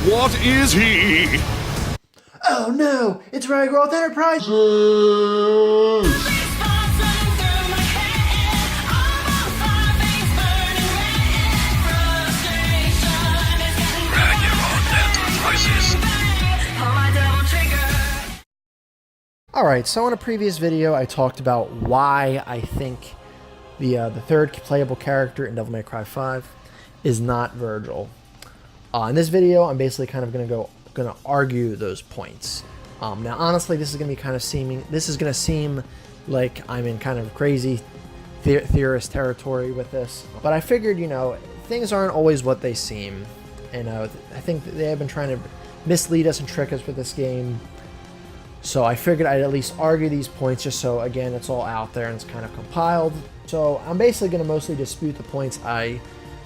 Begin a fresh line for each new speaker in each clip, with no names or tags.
What is he?
Oh no, it's Ragiroth Enterprises! Alright, so in a previous video I talked about why I think the third playable character in Devil May Cry 5 is not Vergil. In this video I'm basically kind of gonna argue those points. Now honestly this is gonna be kind of seem like I'm in kind of crazy theorist territory with this, but I figured, you know, things aren't always what they seem. And I think they have been trying to mislead us and trick us with this game. So I figured I'd at least argue these points just so, again, it's all out there and it's kind of compiled. So I'm basically going to mostly dispute the points I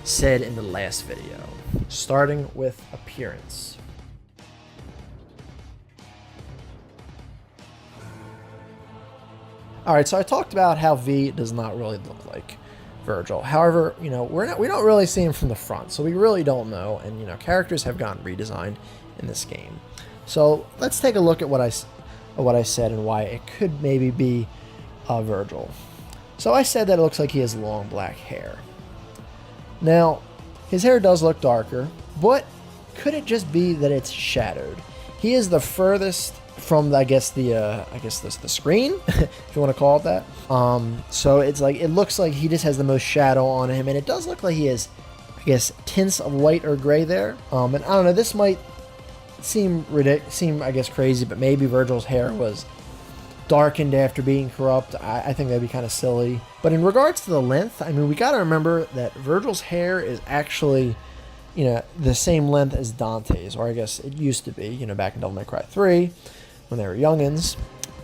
said in the last video, starting with appearance. Alright, so I talked about how V does not really look like Vergil. However, you know, we don't really see him from the front, so we really don't know, and you know, characters have gotten redesigned in this game. So let's take a look at what I said and why it could maybe be Vergil. So I said that it looks like he has long black hair. Now, his hair does look darker, but could it just be that it's shadowed? He is the furthest from, I guess the screen, if you want to call it that. So it's like, it looks like he just has the most shadow on him, and it does look like he has, I guess, tints of white or gray there. And I don't know, this might seem I guess crazy, but maybe Vergil's hair was darkened after being corrupt. I think that'd be kind of silly. But in regards to the length, I mean, we got to remember that Vergil's hair is actually, you know, the same length as Dante's, or I guess it used to be, you know, back in Devil May Cry 3 when they were youngins.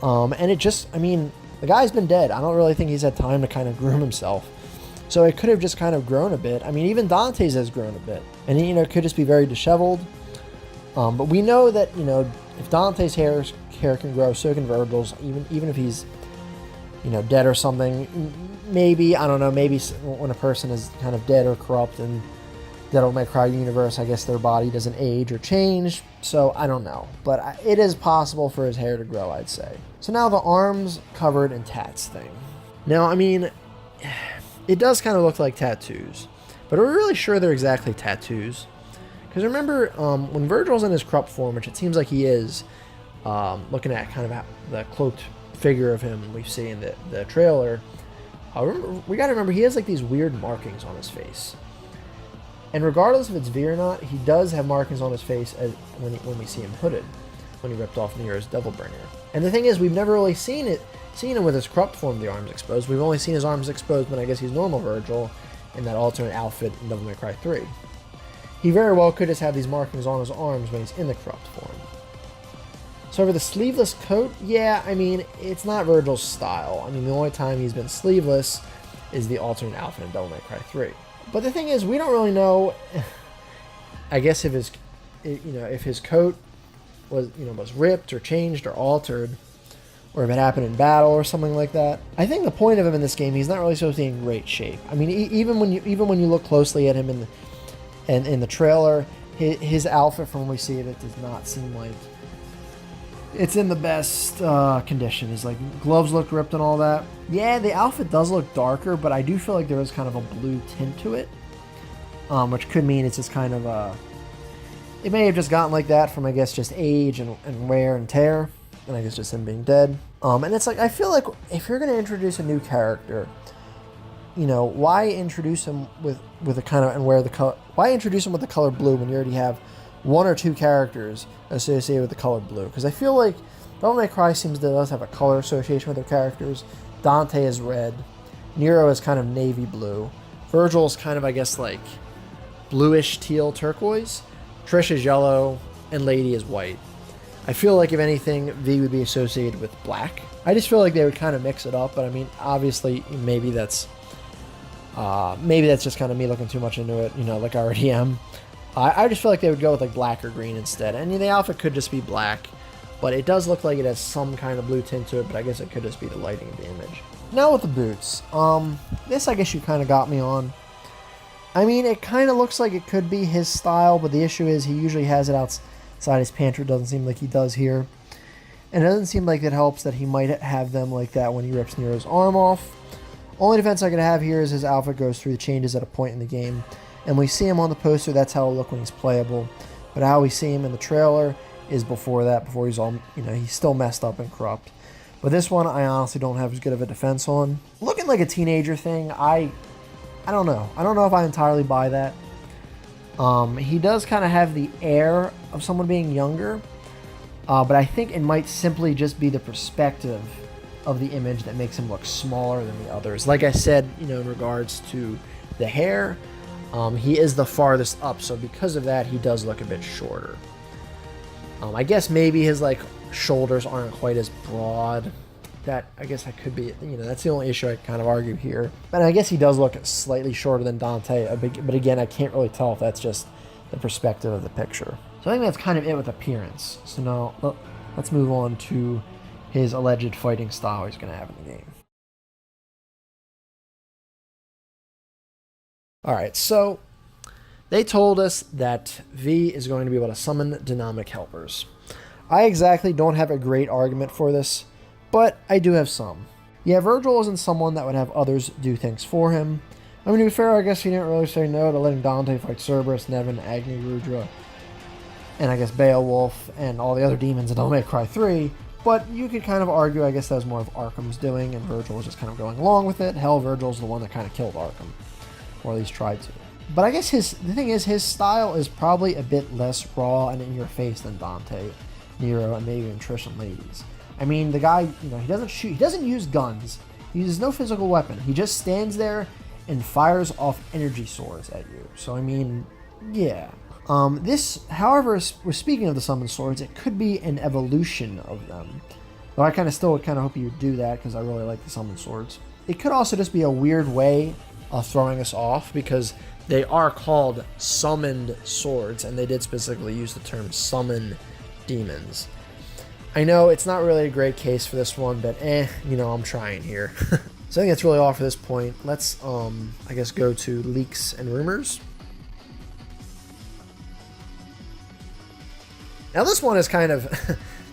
And it just, I mean, the guy's been dead. I don't really think he's had time to kind of groom himself. So it could have just kind of grown a bit. I mean, even Dante's has grown a bit, and you know, it could just be very disheveled. But we know that, you know, if Dante's hair can grow, so can Vergil's, even if he's, you know, dead or something. Maybe, I don't know, maybe when a person is kind of dead or corrupt in Devil May Cry universe, I guess their body doesn't age or change. So I don't know, but it is possible for his hair to grow, I'd say. So now the arms covered in tats thing. Now, I mean, it does kind of look like tattoos, but are we really sure they're exactly tattoos? Because remember, when Vergil's in his corrupt form, which it seems like he is, looking at kind of the cloaked figure of him we see in the trailer, we got to remember he has like these weird markings on his face. And regardless if it's V or not, he does have markings on his face when we see him hooded, when he ripped off Nero's Devilbringer. And the thing is, we've never really seen him with his corrupt form, the arms exposed. We've only seen his arms exposed when I guess he's normal Vergil in that alternate outfit in Devil May Cry 3. He very well could just have these markings on his arms when he's in the corrupt form. So over the sleeveless coat, yeah, I mean, it's not Vergil's style. I mean, the only time he's been sleeveless is the alternate outfit in Devil May Cry 3. But the thing is, we don't really know, I guess, if his coat was ripped or changed or altered, or if it happened in battle or something like that. I think the point of him in this game, he's not really supposed to be in great shape. I mean, even when you look closely at him in the trailer, his outfit from when we see it does not seem like it's in the best condition. His like gloves look ripped and all that. Yeah, the outfit does look darker, but I do feel like there is kind of a blue tint to it, which could mean it's just kind of it may have just gotten like that from, I guess, just age and wear and tear, and I guess just him being dead. And it's like, I feel like if you're going to introduce a new character, you know, why introduce him with a kind of, and wear the color, why introduce him with the color blue when you already have one or two characters associated with the color blue? Because I feel like Devil May Cry does have a color association with their characters. Dante is red, Nero is kind of navy blue, Vergil is kind of, I guess, like bluish teal turquoise, Trish is yellow, and Lady is white. I feel like if anything, V would be associated with black. I just feel like they would kind of mix it up, but I mean, obviously, maybe that's just kind of me looking too much into it, you know, like I already am. I just feel like they would go with like black or green instead. And the outfit could just be black, but it does look like it has some kind of blue tint to it, but I guess it could just be the lighting of the image. Now with the boots, this I guess you kind of got me on. I mean, it kind of looks like it could be his style, but the issue is he usually has it outside his pantry. It doesn't seem like he does here. And it doesn't seem like it helps that he might have them like that when he rips Nero's arm off. Only defense I could have here is his outfit goes through the changes at a point in the game. And we see him on the poster, that's how it'll look when he's playable. But how we see him in the trailer is before that, before he's all, he's still messed up and corrupt. But this one, I honestly don't have as good of a defense on. Looking like a teenager thing, I don't know. I don't know if I entirely buy that. He does kind of have the air of someone being younger. But I think it might simply just be the perspective of the image that makes him look smaller than the others. Like I said, in regards to the hair, he is the farthest up, so because of that, he does look a bit shorter. I guess maybe his shoulders aren't quite as broad. That, I guess, that could be, that's the only issue I kind of argue here. But I guess he does look slightly shorter than Dante, but again, I can't really tell if that's just the perspective of the picture. So I think that's kind of it with appearance. So now let's move on to his alleged fighting style he's going to have in the game. Alright, so they told us that V is going to be able to summon dynamic helpers. I exactly don't have a great argument for this, but I do have some. Yeah, Vergil isn't someone that would have others do things for him. I mean, to be fair, I guess he didn't really say no to letting Dante fight Cerberus, Nevin, Agni, Rudra, and I guess Beowulf and all the other demons in Devil May Cry 3, but you could kind of argue, I guess that was more of Arkham's doing, and Vergil was just kind of going along with it. Hell, Vergil's the one that kind of killed Arkham, or at least tried to. But I guess the thing is, his style is probably a bit less raw and in your face than Dante, Nero, and maybe even Trish and Ladies. I mean, the guy, he doesn't shoot, he doesn't use guns, he uses no physical weapon, he just stands there and fires off energy swords at you. So, I mean, yeah. This, however, speaking of the summon swords, it could be an evolution of them. Though I still would hope you would do that, because I really like the summon swords. It could also just be a weird way of throwing us off, because they are called summoned swords, and they did specifically use the term summon demons. I know it's not really a great case for this one, but I'm trying here. So I think that's really all for this point. Let's, I guess, go to leaks and rumors. Now this one is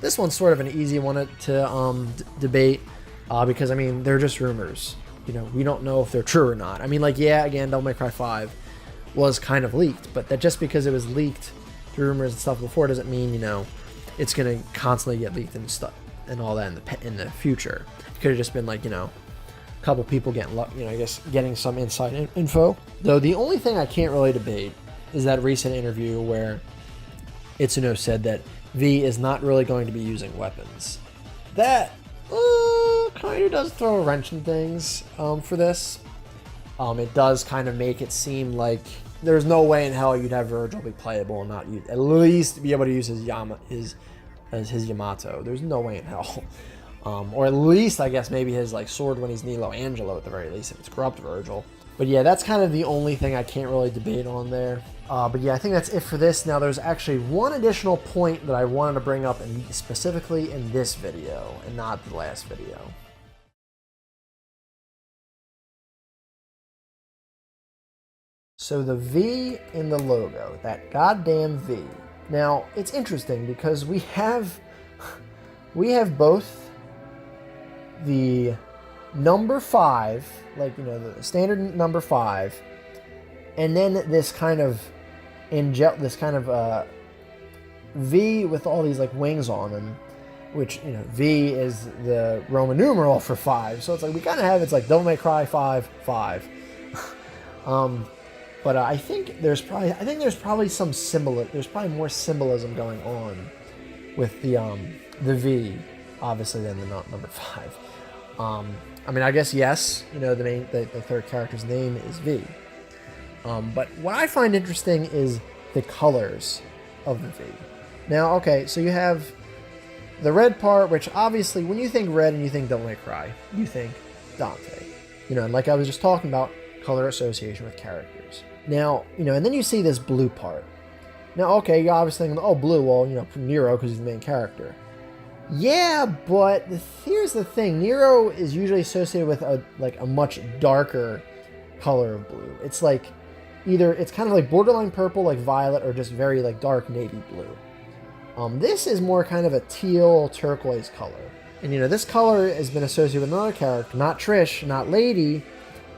this one's sort of an easy one to debate, because, I mean, they're just rumors. We don't know if they're true or not. I mean, yeah, again, Devil May Cry 5 was kind of leaked, but that just because it was leaked through rumors and stuff before doesn't mean, it's going to constantly get leaked and stuff and all that in the future. It could have just been a couple people getting, I guess, getting some inside info. Though the only thing I can't really debate is that recent interview where Itsuno said that V is not really going to be using weapons. That kind of does throw a wrench in things for this. It does kind of make it seem like there's no way in hell you'd have Vergil be playable and not use, at least be able to use his Yamato. There's no way in hell. Or at least, I guess, maybe his sword when he's Nilo Angelo at the very least, if it's corrupt Vergil. But yeah, that's kind of the only thing I can't really debate on there. But yeah, I think that's it for this. Now, there's actually one additional point that I wanted to bring up, specifically in this video, and not the last video. So the V in the logo, that goddamn V. Now, it's interesting because we have both the number 5, the standard number 5, and then this kind of V with all these wings on them, which V is the Roman numeral for 5. So it's we kind of have Devil May Cry 5 5. But I think there's probably some there's probably more symbolism going on with the V, obviously, than the number 5. I mean, I guess yes, the third character's name is V. But what I find interesting is the colors of the V. Now, okay, so you have the red part, which obviously, when you think red and you think Devil May Cry, you think Dante. And like I was just talking about, color association with characters. Now, and then you see this blue part. Now, okay, you're obviously thinking, oh, blue, well, from Nero, because he's the main character. Yeah, but here's the thing. Nero is usually associated with a much darker color of blue. It's either it's kind of like borderline purple, like violet, or just very like dark navy blue. This is more kind of a teal turquoise color. And this color has been associated with another character, not Trish, not Lady,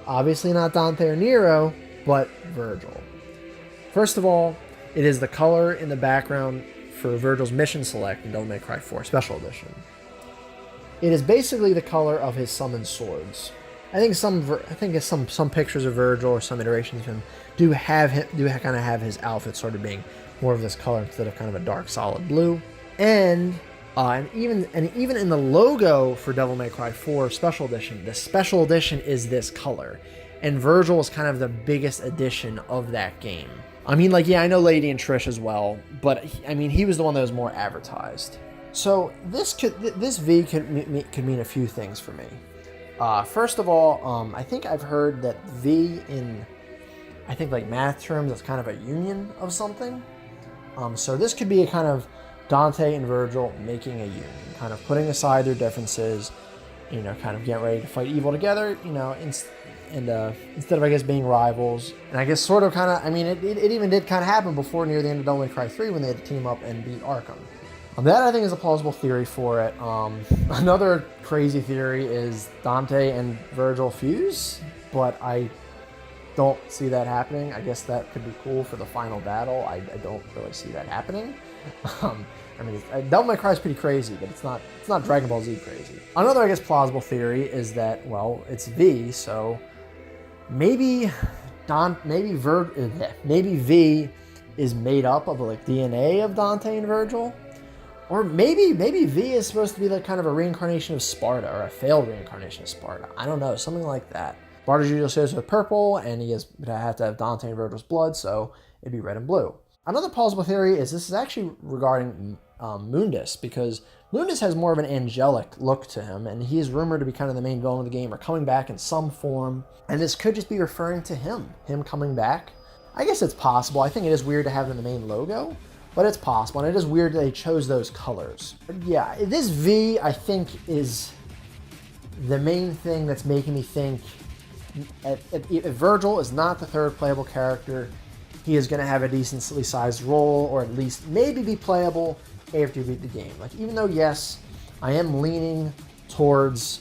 obviously not Dante or Nero, but Vergil. First of all, it is the color in the background for Vergil's mission select in Devil May Cry 4 Special Edition. It is basically the color of his summoned swords. I think some pictures of Vergil or some iterations of him do kind of have his outfit sort of being more of this color instead of kind of a dark solid blue. And even in the logo for Devil May Cry 4 Special Edition, the Special Edition is this color, and Vergil is kind of the biggest edition of that game. I mean, like, yeah, I know Lady and Trish as well, but I mean, he was the one that was more advertised. So this V could mean a few things for me. First of all, I think I've heard that V in, I think like math terms, is kind of a union of something. So this could be a kind of Dante and Vergil making a union, kind of putting aside their differences, kind of getting ready to fight evil together, instead of, I guess, being rivals. And I guess sort of kind of, I mean, it even did kind of happen before near the end of Devil May Cry 3 when they had to team up and beat Arkham. That, I think, is a plausible theory for it. Another crazy theory is Dante and Vergil fuse, but I don't see that happening. I guess that could be cool for the final battle. I don't really see that happening. I mean, Devil May Cry is pretty crazy, but it's not Dragon Ball Z crazy. Another, I guess, plausible theory is that, well, it's V, so maybe V is made up of like DNA of Dante and Vergil. Or maybe V is supposed to be like kind of a reincarnation of Sparta, or a failed reincarnation of Sparta. I don't know, something like that. Sparta's usually associated with purple, and he has to have Dante and Vergil's blood, so it'd be red and blue. Another plausible theory is this is actually regarding Mundus, because Mundus has more of an angelic look to him, and he is rumored to be kind of the main villain of the game, or coming back in some form. And this could just be referring to him coming back. I guess it's possible. I think it is weird to have it in the main logo, but it's possible, and it is weird that they chose those colors. But yeah, this V, I think, is the main thing that's making me think if Vergil is not the third playable character, he is going to have a decently sized role, or at least maybe be playable after you beat the game. Like, even though, yes, I am leaning towards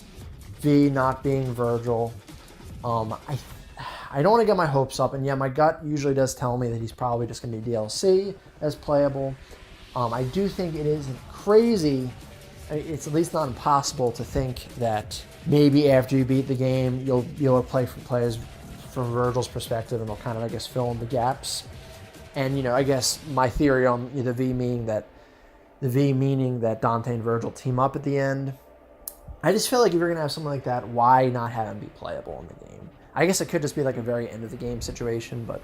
V not being Vergil, I don't want to get my hopes up, and yeah, my gut usually does tell me that he's probably just going to be DLC as playable. I do think it is crazy, it's at least not impossible to think that maybe after you beat the game, you'll be able to play as from Vergil's perspective, and they'll kind of, I guess, fill in the gaps. And, I guess my theory on the V meaning that Dante and Vergil team up at the end, I just feel like if you're going to have something like that, why not have him be playable in the game? I guess it could just be like a very end of the game situation, but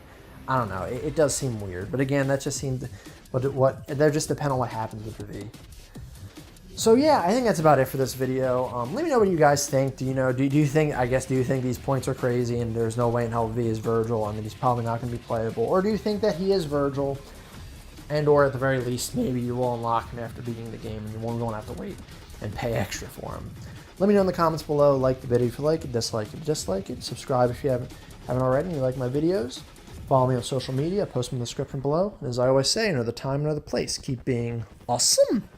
I don't know. It does seem weird. But again, that just seemed, that just depend on what happens with the V. So yeah, I think that's about it for this video. Let me know what you guys think. Do you think these points are crazy and there's no way in hell V is Vergil and that he's probably not going to be playable? Or do you think that he is Vergil, and or at the very least, maybe you will unlock him after beating the game and you won't have to wait and pay extra for him? Let me know in the comments below. Like the video if you like it, dislike it, dislike it. Subscribe if you haven't already and you like my videos. Follow me on social media. Post them in the description below. And as I always say, another time, another place. Keep being awesome.